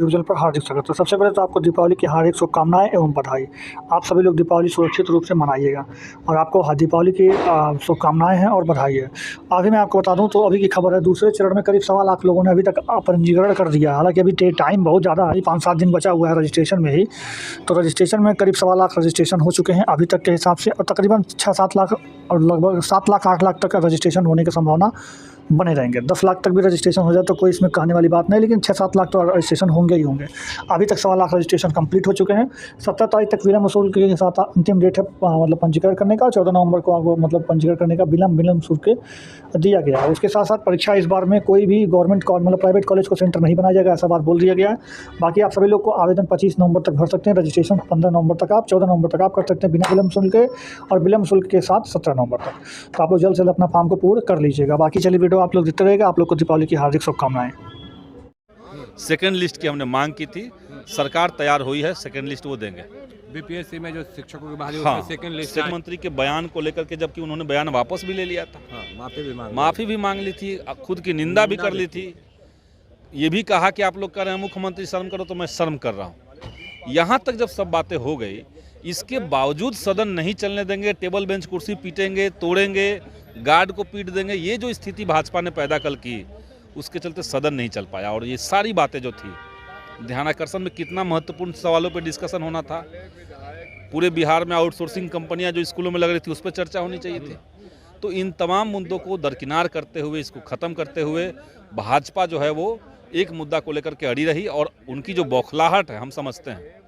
YouTube पर हार्दिक स्वागत। तो सबसे पहले तो आपको दीपावली की हार्दिक शुभकामनाएं एवं बधाई। आप सभी लोग दीपावली सुरक्षित रूप से मनाइएगा और आपको दीपावली की शुभकामनाएं हैं और बधाई है। अभी मैं आपको बता दूं तो अभी की खबर है, दूसरे चरण में करीब 1.25 लाख लोगों ने अभी तक पंजीकरण कर दिया। हालांकि अभी टाइम बहुत ज़्यादा है, 5-7 दिन बचा हुआ है रजिस्ट्रेशन में ही। तो रजिस्ट्रेशन में करीब 1.25 लाख रजिस्ट्रेशन हो चुके हैं अभी तक के हिसाब से, और तकरीबन 6-7 लाख और लगभग 7 लाख 8 लाख तक का रजिस्ट्रेशन होने की संभावना बने रहेंगे। 10 लाख तक भी रजिस्ट्रेशन हो जाए तो कोई इसमें कहने वाली बात नहीं, लेकिन 6-7 लाख तो रजिस्ट्रेशन होंगे ही होंगे। अभी तक 1.25 लाख रजिस्ट्रेशन कंप्लीट हो चुके हैं। 17 तारीख तक विलम्ब शुल्क के साथ अंतिम डेट है मतलब पंजीकरण करने का। 14 नवंबर को आपको मतलब पंजीकरण करने का विलम्ब शुल्क दिया गया है। उसके साथ साथ परीक्षा इस बार में कोई भी गवर्नमेंट मतलब प्राइवेट कॉलेज को सेंटर नहीं बनाया जाएगा, ऐसा बात बोल दिया गया है। बाकी आप सभी लोग को आवेदन 25 नवंबर तक भर सकते हैं। रजिस्ट्रेशन 15 नवंबर तक, आप 14 नवंबर तक आप कर सकते हैं बिना विलम्ब शुल्क के, और विलम्ब शुल्क के साथ 17 नवंबर तक। तो आप लोग जल्द से जल्द अपना फॉर्म को पूर्ण कर लीजिएगा। बाकी चलिए वीडियो आप लोग देखते रहेगा। आप लोग को दीपावली की हार्दिक शुभकामनाएं। सेकेंड लिस्ट की हमने मांग की थी, सरकार तैयार हुई है, सेकेंड लिस्ट वो देंगे। बीपीएससी में जो शिक्षकों की बहाली हाँ, सेकेंड लिस्ट शिक्षा मंत्री के बयान को लेकर के, जबकि उन्होंने बयान वापस भी ले लिया था। हाँ, माफ़ी भी मांग ली थी, खुद की निंदा भी कर ली थी। ये भी कहा कि आप लोग कह रहे हैं मुख्यमंत्री शर्म करो, तो मैं शर्म कर रहा हूँ। यहाँ तक जब सब बातें हो गई, इसके बावजूद सदन नहीं चलने देंगे, टेबल बेंच कुर्सी पीटेंगे, तोड़ेंगे, गार्ड को पीट देंगे, ये जो स्थिति भाजपा ने पैदा कल की, उसके चलते सदन नहीं चल पाया। और ये सारी बातें जो थी, ध्यानाकर्षण में कितना महत्वपूर्ण सवालों पे डिस्कशन होना था। पूरे बिहार में आउटसोर्सिंग कंपनियां जो स्कूलों में लग रही थी, उस पर चर्चा होनी चाहिए थी। तो इन तमाम मुद्दों को दरकिनार करते हुए, इसको ख़त्म करते हुए भाजपा जो है वो एक मुद्दा को लेकर के अड़ी रही। और उनकी जो बौखलाहट है, हम समझते हैं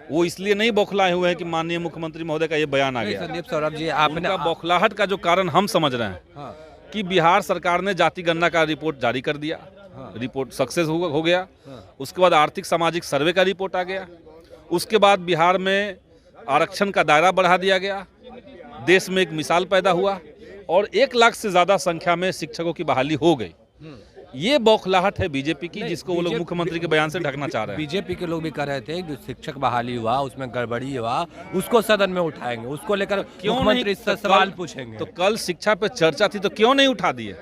वो इसलिए नहीं बौखलाए हुए हैं कि माननीय मुख्यमंत्री महोदय का ये बयान आ गया। संदीप सौरभ जी, आपने बौखलाहट का जो कारण हम समझ रहे हैं कि बिहार सरकार ने जाति गणना का रिपोर्ट जारी कर दिया। रिपोर्ट सक्सेस हो गया। उसके बाद आर्थिक सामाजिक सर्वे का रिपोर्ट आ गया। उसके बाद बिहार में आरक्षण का दायरा बढ़ा दिया गया। देश में एक मिसाल पैदा हुआ और 1 लाख से ज़्यादा संख्या में शिक्षकों की बहाली हो गई। ये बौखलाहट है बीजेपी की, जिसको वो लोग मुख्यमंत्री के बयान से ढकना चाह रहे हैं। बीजेपी के लोग भी कह रहे थे जो शिक्षक बहाली हुआ, उसमें गड़बड़ी हुआ, उसको सदन में उठाएंगे, उसको लेकर मुख्यमंत्री से सवाल पूछेंगे। तो कल शिक्षा पे चर्चा थी, तो क्यों नहीं उठा दिए?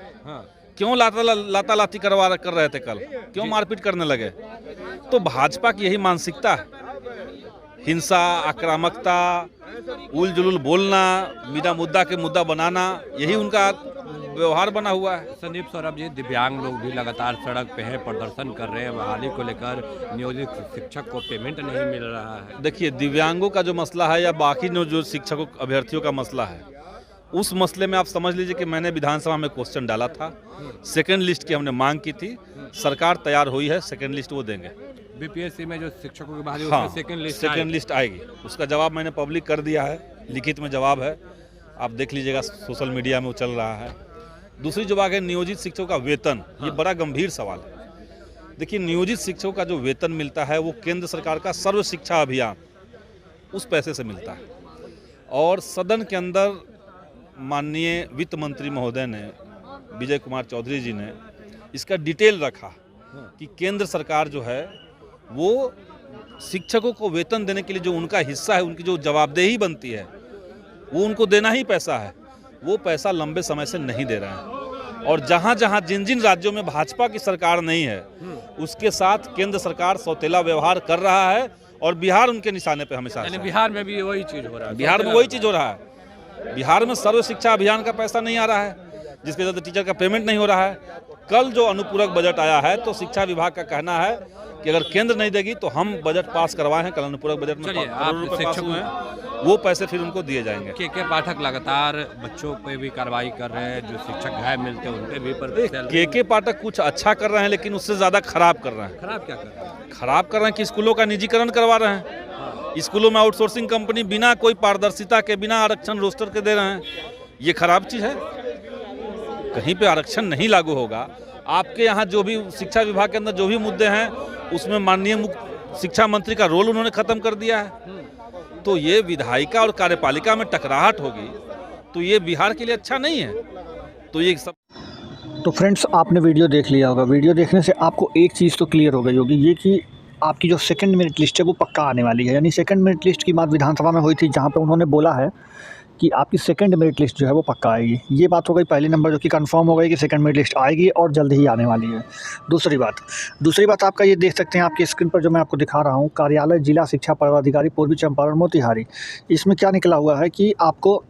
क्यों लाता लाती कर रहे थे कल? क्यों मारपीट करने लगे? तो भाजपा की यही मानसिकता है, हिंसा, आक्रामकता, उल जुलूल बोलना, बिना मुद्दा के मुद्दा बनाना, यही उनका व्यवहार बना हुआ है। संदीप सौरभ जी, दिव्यांग लोग भी लगातार सड़क पे हैं, प्रदर्शन कर रहे हैं, बहाली को लेकर। नियोजित शिक्षक को पेमेंट नहीं मिल रहा है। देखिए, दिव्यांगों का जो मसला है या बाकी जो शिक्षकों अभ्यर्थियों का मसला है, उस मसले में आप समझ लीजिए कि मैंने विधानसभा में क्वेश्चन डाला था। सेकेंड लिस्ट की हमने मांग की थी, सरकार तैयार हुई है, सेकेंड लिस्ट वो देंगे। बीपीएससी में जो शिक्षकों की बहाली हाँ, सेकेंड लिस्ट आएगी। उसका जवाब मैंने पब्लिक कर दिया है, लिखित में जवाब है, आप देख लीजिएगा, सोशल मीडिया में वो चल रहा है। दूसरी जो बात है नियोजित शिक्षकों का वेतन, ये बड़ा गंभीर सवाल है। देखिए, नियोजित शिक्षकों का जो वेतन मिलता है वो केंद्र सरकार का सर्व शिक्षा अभियान, उस पैसे से मिलता है। और सदन के अंदर माननीय वित्त मंत्री महोदय ने, विजय कुमार चौधरी जी ने इसका डिटेल रखा कि केंद्र सरकार जो है वो शिक्षकों को वेतन देने के लिए जो उनका हिस्सा है, उनकी जो जवाबदेही बनती है, वो उनको देना ही पैसा है। वो पैसा लंबे समय से नहीं दे रहे हैं। और जहाँ जहाँ जिन राज्यों में भाजपा की सरकार नहीं है, उसके साथ केंद्र सरकार सौतेला व्यवहार कर रहा है और बिहार उनके निशाने पे हमेशा। बिहार में भी वही चीज़ हो रहा है। बिहार में वही चीज़ हो रहा है। बिहार में सर्व शिक्षा अभियान का पैसा नहीं आ रहा है, जिसके वजह से टीचर का पेमेंट नहीं हो रहा है। कल जो अनुपूरक बजट आया है, तो शिक्षा विभाग का कहना है कि अगर केंद्र नहीं देगी तो हम बजट पास करवाए हैं। कल अनुपूरक बजट में पास हुए हैं, वो पैसे फिर उनको दिए जाएंगे। के पाठक लगातार बच्चों पे भी कार्रवाई कर रहे हैं, जो शिक्षक घायल मिलते हैं उन पे भी के पाठक कुछ अच्छा कर रहे हैं, लेकिन उससे ज़्यादा खराब कर रहे हैं। खराब क्या कर रहे हैं? खराब कर रहे हैं कि स्कूलों का निजीकरण करवा रहे हैं। स्कूलों में आउटसोर्सिंग कंपनी बिना कोई पारदर्शिता के, बिना आरक्षण रोस्टर के दे रहे हैं। ये खराब चीज़ है। कहीं पे आरक्षण नहीं लागू होगा। आपके यहाँ जो भी शिक्षा विभाग के अंदर जो भी मुद्दे हैं, उसमें माननीय शिक्षा मंत्री का रोल उन्होंने खत्म कर दिया है। तो ये विधायिका और कार्यपालिका में टकराहट होगी, तो ये बिहार के लिए अच्छा नहीं है। तो ये सब। तो फ्रेंड्स, आपने वीडियो देख लिया होगा। वीडियो देखने से आपको एक चीज़ तो क्लियर हो गई होगी, ये कि आपकी जो सेकंड मेरिट लिस्ट है वो पक्का आने वाली है। यानी सेकंड मेरिट लिस्ट की बात विधानसभा में हुई थी, जहाँ पे उन्होंने बोला है कि आपकी सेकंड मेरिट लिस्ट जो है वो पक्का आएगी। ये बात हो गई पहली नंबर, जो कि कंफर्म हो गई कि सेकंड मेरिट लिस्ट आएगी और जल्द ही आने वाली है। दूसरी बात आपका ये देख सकते हैं आपकी स्क्रीन पर जो मैं आपको दिखा रहा हूँ, कार्यालय जिला शिक्षा पदाधिकारी पूर्वी चंपारण मोतिहारी। इसमें क्या निकला हुआ है कि आपको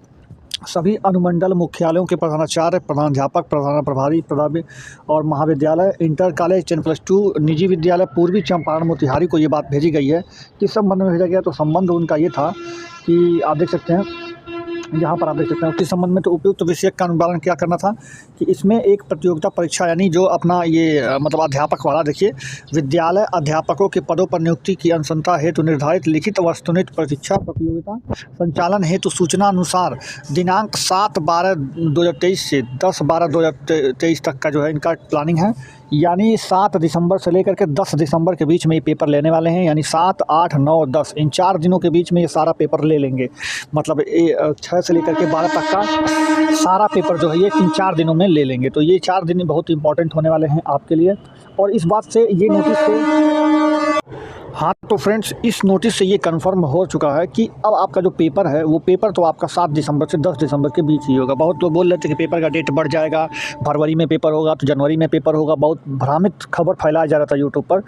सभी अनुमंडल मुख्यालयों के प्रधानाचार्य, प्रधानाध्यापक, प्रधान प्रभारी, प्रभारी और महाविद्यालय, इंटर कॉलेज, 10+2 निजी विद्यालय पूर्वी चंपारण मोतिहारी को ये बात भेजी गई है। किस संबंध में भेजा गया? तो संबंध उनका ये था कि आप देख सकते हैं यहाँ पर, आप देख सकते हैं किस संबंध में। तो उपयुक्त विषय का अनुपालन क्या करना था कि इसमें एक प्रतियोगिता परीक्षा, यानी जो अपना ये मतलब अध्यापक वाला, देखिए, विद्यालय अध्यापकों के पदों पर नियुक्ति की अनुशंसा हेतु निर्धारित लिखित वस्तुनिष्ठ परीक्षा प्रतियोगिता संचालन हेतु सूचना अनुसार दिनांक 7/12/2023 से 10/12/2023 तक का जो है इनका प्लानिंग है। यानी 7 दिसंबर से लेकर के 10 दिसंबर के बीच में ये पेपर लेने वाले हैं। यानी 7, 8, 9, 10 इन 4 दिनों के बीच में ये सारा पेपर ले लेंगे। मतलब 6 से लेकर के 12 तक का सारा पेपर जो है ये इन 4 दिनों में ले लेंगे। तो ये 4 दिन बहुत इंपॉर्टेंट होने वाले हैं आपके लिए। और इस बात से ये नोटिस से, हाँ तो फ्रेंड्स, इस नोटिस से ये कंफर्म हो चुका है कि अब आपका जो पेपर है वो पेपर तो आपका 7 दिसंबर से 10 दिसंबर के बीच ही होगा। बहुत लोग बोल रहे थे कि पेपर का डेट बढ़ जाएगा, फरवरी में पेपर होगा तो जनवरी में पेपर होगा। बहुत भ्रामित खबर फैलाया जा रहा था यूट्यूब पर,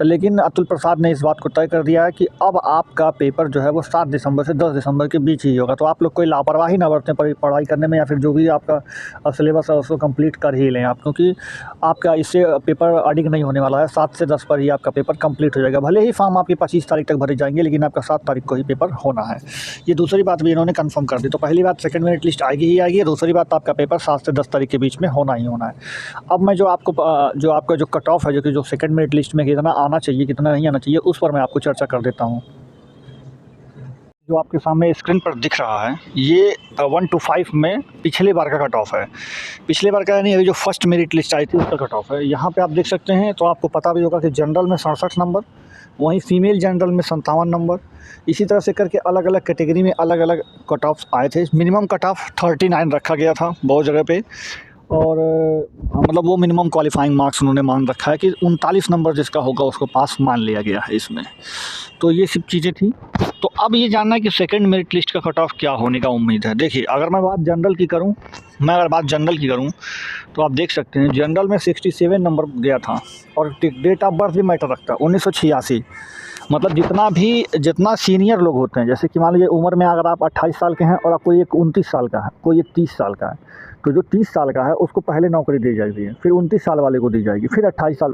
लेकिन अतुल प्रसाद ने इस बात को तय कर दिया है कि अब आपका पेपर जो है वो 7 दिसंबर से 10 दिसंबर के बीच ही होगा। तो आप लोग कोई लापरवाही ना बरतें पढ़ाई करने में, या फिर जो भी आपका सिलेबस है उसको कंप्लीट कर ही लें आप, क्योंकि आपका इससे पेपर अडिग नहीं होने वाला है। 7 से 10 पर ही आपका पेपर कंप्लीट हो जाएगा। भले ही फॉर्म आपके 25 तारीख तक भरे जाएंगे, लेकिन आपका 7 तारीख को ही पेपर होना है। ये दूसरी बात भी इन्होंने कंफर्म कर दी। तो पहली बात, सेकंड मेरिट लिस्ट आएगी ही आएगी। दूसरी बात, आपका पेपर 7 से 10 तारीख के बीच में होना ही होना है। अब मैं जो आपका जो कट ऑफ है, जो सेकंड मेरिट लिस्ट में कितना आना चाहिए कितना नहीं आना चाहिए, उस पर मैं आपको चर्चा कर देता हूँ। जो आपके सामने स्क्रीन पर दिख रहा है ये 1 to 5 में पिछले बार का कट ऑफ है। पिछले बार का यानी अभी जो फर्स्ट मेरिट लिस्ट आई थी उसका कट ऑफ है। यहाँ पे आप देख सकते हैं। तो आपको पता भी होगा कि जनरल में 67 नंबर, वहीं फीमेल जनरल में 57 नंबर, इसी तरह से करके अलग अलग कैटेगरी में अलग अलग कट ऑफ्स आए थे। मिनिमम कट ऑफ 39 रखा गया था बहुत जगह पे, और मतलब वो मिनिमम क्वालिफाइंग मार्क्स उन्होंने मान रखा है कि 39 नंबर जिसका होगा उसको पास मान लिया गया है इसमें। तो ये सब चीज़ें थी। तो अब ये जानना है कि सेकंड मेरिट लिस्ट का कट ऑफ क्या होने का उम्मीद है। देखिए, अगर मैं बात जनरल की करूं तो आप देख सकते हैं जनरल में 67 नंबर गया था, और डेट ऑफ बर्थ भी मैटर रखता है, 1986। मतलब जितना सीनियर लोग होते हैं, जैसे कि मान लीजिए उम्र में अगर आप 28 साल के हैं और आप कोई एक 29 साल का है, कोई एक 30 साल का है, तो जो 30 साल का है उसको पहले नौकरी दी जाएगी, फिर 29 साल वाले को दी जाएगी, फिर 28 साल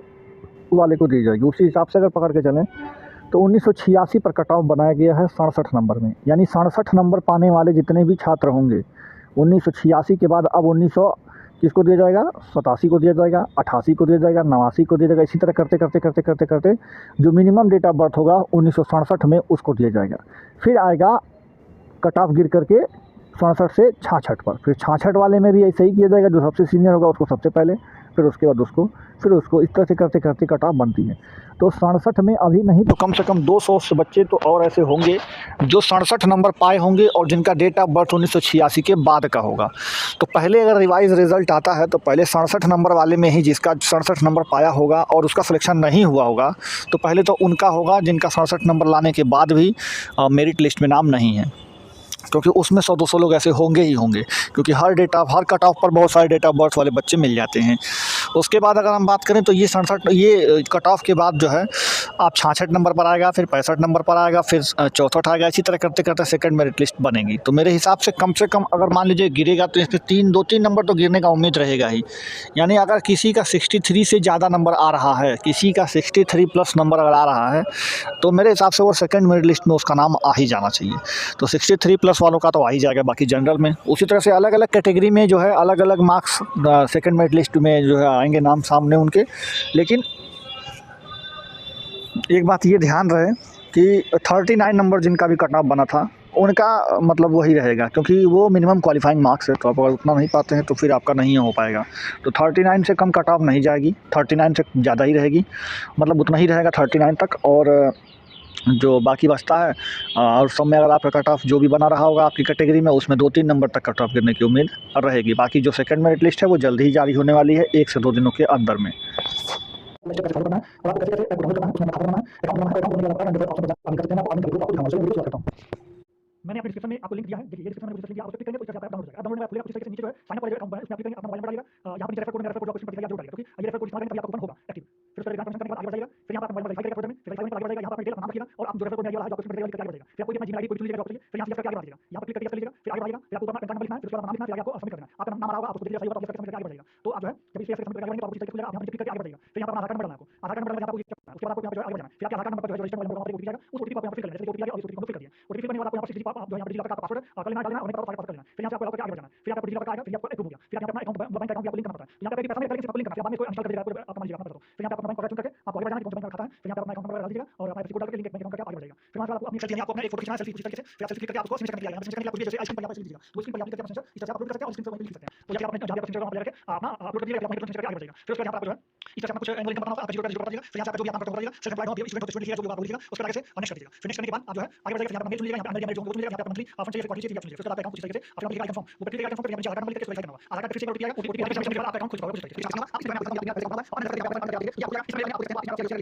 वाले को दी जाएगी। उसी हिसाब से अगर पकड़ के चलें तो 1986 पर कट ऑफ बनाया गया है 67 नंबर में। यानी 67 नंबर पाने वाले जितने भी छात्र होंगे 1986 के बाद अब 1900 किसको दिया जाएगा, 87 को दिया जाएगा, 88 को दिया जाएगा, 89 को दिया जाएगा। इसी तरह करते जो मिनिमम डेट ऑफ बर्थ होगा 1967 में उसको दिया जाएगा। फिर आएगा कट ऑफ गिर करके 67 से 66 पर, फिर 66 वाले में भी ऐसे ही किया जाएगा। जो सबसे सीनियर होगा उसको सबसे पहले, फिर उसके बाद उसको, फिर उसको, इस तरह से करते कट ऑफ बनती है। तो 67 में अभी नहीं तो कम से कम 200 से बच्चे तो और ऐसे होंगे जो 67 नंबर पाए होंगे और जिनका डेट ऑफ बर्थ 1986 के बाद का होगा। तो पहले अगर रिवाइज रिजल्ट आता है तो पहले 67 नंबर वाले में ही जिसका 67 नंबर पाया होगा और उसका सिलेक्शन नहीं हुआ होगा, तो पहले तो उनका होगा जिनका 67 नंबर लाने के बाद भी मेरिट लिस्ट में नाम नहीं है, क्योंकि उसमें 100-200 लोग ऐसे होंगे ही होंगे, क्योंकि हर कट ऑफ पर बहुत सारे डेट ऑफ बर्थ वाले बच्चे मिल जाते हैं। उसके बाद अगर हम बात करें तो ये 67 ये कट ऑफ के बाद जो है आप 66 नंबर पर आएगा, फिर 65 नंबर पर आएगा, फिर 64 आएगा। इसी तरह करते सेकंड मेरिट लिस्ट बनेगी। तो मेरे हिसाब से कम अगर मान लीजिए गिरेगा तो इसमें 2-3 नंबर तो गिरने का उम्मीद रहेगा ही। यानी अगर किसी का 63 से ज़्यादा नंबर आ रहा है, किसी का 63 प्लस नंबर अगर आ रहा है, तो मेरे हिसाब से वो सेकंड मेरिट लिस्ट में उसका नाम आ ही जाना चाहिए। तो 63 प्लस वालों का तो आ ही जाएगा, बाकी जनरल में। उसी तरह से अलग अलग कैटेगरी में जो है अलग अलग मार्क्स सेकंड मेरिट लिस्ट में जो है आएंगे नाम सामने उनके। लेकिन एक बात ये ध्यान रहे कि 39 नंबर जिनका भी कट ऑफ बना था उनका मतलब वही रहेगा, क्योंकि वो मिनिमम क्वालिफाइंग मार्क्स है। तो आप अगर उतना नहीं पाते हैं तो फिर आपका नहीं हो पाएगा। तो 39 से कम कट ऑफ नहीं जाएगी, 39 से ज़्यादा ही रहेगी, मतलब उतना ही रहेगा 39 तक। और जो बाकी बचता है और सब में अगर आपका कट ऑफ जो भी बना रहा होगा आपकी कैटेगरी में, उसमें 2-3 नंबर तक कट ऑफ गिरने की उम्मीद रहेगी। बाकी जो सेकंड मेरिट लिस्ट है वो जल्द ही जारी होने वाली है, 1 से 2 दिनों के अंदर में। मैंने अपने डिस्क्रिप्शन में आपको लिंक दिया है, देखिए ये डिस्क्रिप्शन में लिंक दिया है, नीचे जो है साइन अप वाले अकाउंट इसमें आप अपना मोबाइल नंबर डालिएगा, यहाँ पर नीचे रेफर कोड में रेफर कोड ऑप्शन पर जरूर डालिएगा, क्योंकि ये रेफर कोड इस्तेमाल करने पर आपका कूपन होगा एक्टिव। फिर उसके बाद करने के बाद आगे बढ़ जाइएगा, फिर यहाँ पर मोबाइल वेरीफाई करेगा, फिर वेरीफाई आगे बढ़ेगा, यहाँ पर डिटेल नाम रखिएगा और आप जो रेफर कोड में वाला है ऑप्शन पर आगे बढ़ेगा, फिर आपको अपना जीमेल आईडी कोड चुन लीजिएगा, फिर यहाँ से आगे बढ़िएगा, यहाँ पर क्लिक करके लीजिएगा, फिर आगे बढ़िएगा, फिर आपको अपना पैन कार्ड नंबर लिखना है, फिर उसके बाद नाम लिखना है, फिर आपको सबमिट करना है, आपका नाम आ रहा होगा, आपको डिटेल चाहिए होगा तो सबमिट करके आगे बढ़ेगा। तो आप जो है जब इसे सबमिट करके आगे बढ़ेंगे तो आपको इस तरीके से खुलेगा, आप यहाँ पर क्लिक करके आगे बढ़िएगा, फिर यहाँ पर आधार कार्ड नंबर डालना है, आपको आधार कार्ड नंबर डालना है, आपको उसके बाद आपको यहाँ पर जो है आगे बढ़ना है, फिर आपके आधार कार्ड नंबर पर जो है रजिस्टर मोबाइल नंबर वहाँ पर ओटीपी जाएगा, उस ओटीपी को आप यहाँ पर फिल कर लेना है, ओटीपी आ गया और इस ओटीपी को फिल कर दिया, ओटीपी करने के बाद आपको यहाँ पर 6 डिजिट आप जो यहाँ पर डिजिलॉकर का पासवर्ड कर लेना, डालना और नहीं पास कर लेना, फिर यहाँ से आपको लॉग करके आगे बढ़ना है, फिर आपको डिजिलॉकर आएगा, फिर आपको अप्रूव हो गया, फिर आपको अपना अकाउंट बैंक अकाउंट आपको लिंक करना पड़ता है, यहाँ पे पैसा नहीं करेंगे आपको लिंक करना है, बाद में इसको इंस्टॉल कर देगा आपको मान लीजिए अपना, फिर यहाँ पे अपना बैंक अकाउंट करके आपको आगे बढ़ना है, कौन सा बैंक खाता है, फिर यहाँ पे अपना अकाउंट नंबर डाल दीजिएगा और अपना कोड डाल के लिंक बैंक अकाउंट करके आगे बढ़ेगा, फिर वहाँ से आपको अपनी सेल्फी आपको अपना एक फोटो खींचना है, सेल्फी उस तरीके से, फिर आप सेल्फी करके आपको सिग्नेचर करके आएगा, सिग्नेचर करके आपको जैसे आइकन पर यहाँ पर लिख दीजिएगा, तो स्क्रीन पर यहाँ करके आप इस तरह से अपलोड कर सकते हैं और स्क्रीन पर लिख सकते हैं, तो जब आपने जहाँ पर सिग्नेचर वहाँ पर लेके अपना अपलोड कर दीजिएगा, अपना सिग्नेचर करके आगे बढ़ेगा, फिर उसके बाद यहाँ पर आपको जो है इस तरह से आपको कुछ एनुअल इनकम बनाना होगा, आपका जीरो का जीरो बता दीजिएगा, फिर यहाँ पे जो भी आप काम करते हो सेल्फ एम्प्लॉयड हो, स्टूडेंट हो, स्टूडेंट लिखिएगा, जो भी आप लिखिएगा, उसके आगे से नेक्स्ट कर दीजिएगा, फिर नेक्स्ट करने के बाद आप जो है आगे बढ़िएगा, यहाँ पर मेल चुनिएगा, यहाँ पे मेल जो चुनिएगा, यहाँ पे मंथली आप चाहिए क्वार्टरली चाहिए, फिर उसके बाद अकाउंट इस तरीके से आप लिखिएगा आइकन फॉर्म, वो क्लिक आइकन फॉर्म पे यहाँ पे आधार कार्ड नंबर लिख के वेरीफाई करना होगा, आधार कार्ड फिर से ओटीपी आएगा, ओटीपी आने के बाद आपका अकाउंट खुल जाएगा, फिर इसके बाद आप इस तरह से आप और अंदर करके आप करके या पूरा इसमें आपको इसके बाद आप ये